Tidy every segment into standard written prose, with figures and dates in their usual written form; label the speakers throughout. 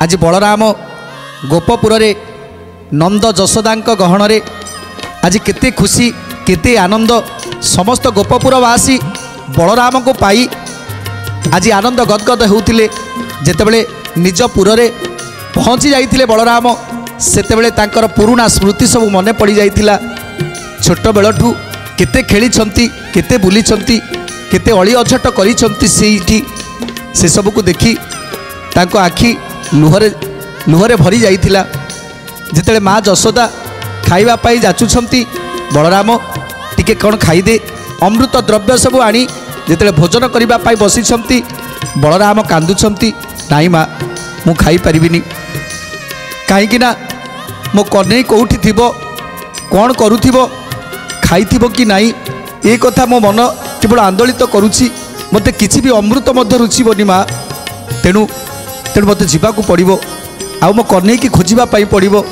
Speaker 1: आज बलराम गोपपुर नंद जशोदा गहन आज केते खुशी केते आनंद समस्त गोपपुरवासी बलराम को पाई आज आनंद गदगद होउथिले। जेतेबेले निज पुर रे पहुँची जाइथिले बलराम सेतेबेले तांकर पुराना स्मृति सब मने पड़ी जाइथिला। छोट बेलठू केते खेली केते बुली केते अली अझट करिसंती सेठी से सब को देखी तांको आखि लुहरे भरी जाइथिला। जेतेबेले माँ जशोदा खाइबा पाई जाचुछंती बलराम टिके कौन खाईदे अमृत द्रव्य सब आनी जेतेबेले भोजन करबा पाई बसिछंती बलराम कांदुछंती नाई माँ मु खाई परिबिनी कहीं मो कन्हई कौटी थी कौन करुथिबो खाइथिबो कि नाई ए कथा मो मन केवल आंदोलित करुछि। मते किछि भी अमृत मध्य रुचिबनी माँ तेणु तेणु मते जीवाकू पड़िबो आउ मो कन्हई की खोजिबा पाई पड़िबो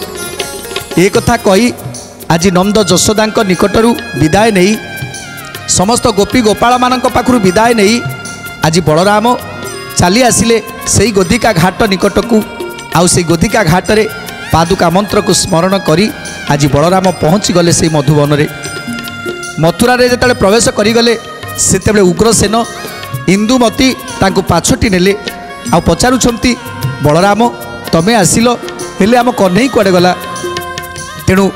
Speaker 1: ए कथा कही आज नंद जशोदा निकटरू विदाय नहीं समस्त गोपी गोपाल मानक पाखरु विदाय नहीं आज बलराम चली आसिले से गोदिका घाट निकट को आउ से गोदिका घाट रे पादुका मंत्र को स्मरण करी आज बलराम पहुँची गले से मधुबन रे। मथुरा रे जेतेबेले प्रवेश करिगले सेतेबेले उग्रसेन इंदुमती तांको पाछटी नेले आ पचारुछंती बलराम तमे आसिलो हेले आम कन्हई कुआडे गला। तेणु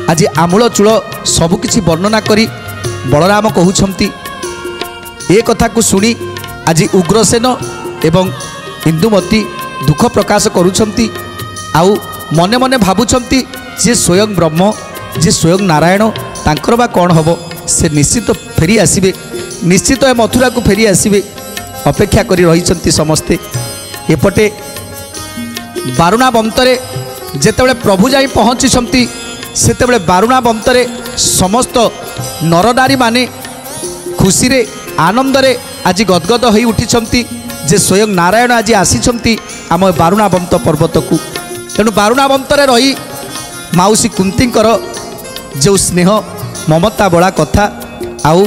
Speaker 1: आज आमूल चूल सबकिछि वर्णना करी बलराम कहउछंती ए कथा को सुनी आज उग्रसेन एवं इंदुमती दुख प्रकाश करुछंती आउ मने मने भाबुछंती जे स्वयं ब्रह्म जे स्वयं नारायण तांकर बा कौन हबो से निश्चित फेरी आसिबे निश्चित ए मथुरा को फेरी आसिबे अपेक्षा करी रहिछंती समस्ते। एपटे बारुणा बंतरे जेतेबेले प्रभु जाई पहुँची सेतेबेले बारुणा बंतरे समस्त नरनारी माने खुशी रे आनंद रे आज गदगद होई उठिछंती जे स्वयं नारायण आज आसीछंती आम बारुणा बंत पर्वत को। तेणु बारुणा बंतरे रही माउसी कुंतींकर जो स्नेह ममता बड़ा कथा आउ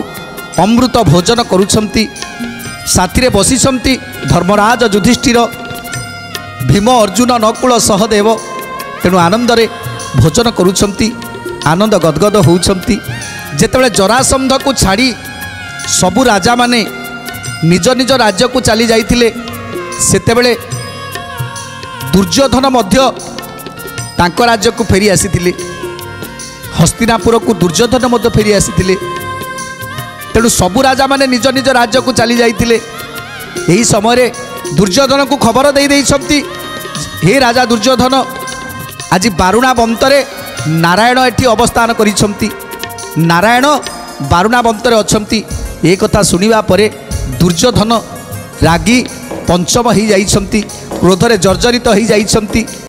Speaker 1: अमृत भोजन करुछंती साथी रे बसिछंती धर्मराज युधिष्ठिर भीम अर्जुन नकुल सहदेव। तेणु आनंद रे भोजन करुछंती आनंद गदगद होउछंती। जेतेबेले जरासंध को छाड़ी सबु राजा माने निज निज राज्य को चली जाइथिले सेतेबेले दुर्योधन मध्य तांको राज्य को फेरी आसीथिले हस्तिनापुर को दुर्योधन मध्य फेरी आसीथिले। तेणु सबु राजा माने निज निज राज्य को चली जाइथिले। एही समय रे दुर्योधन को खबर दे देइछंती हे राजा दुर्योधन आज बारुणा बंतरे नारायण एठी अवस्थान करिछंती नारायण बारुणा बंतरे अछंती। ए कथा सुनिबा परे दुर्योधन रागी पंचम ही जाइछंती क्रोधरे जर्जरित ही जाइछंती।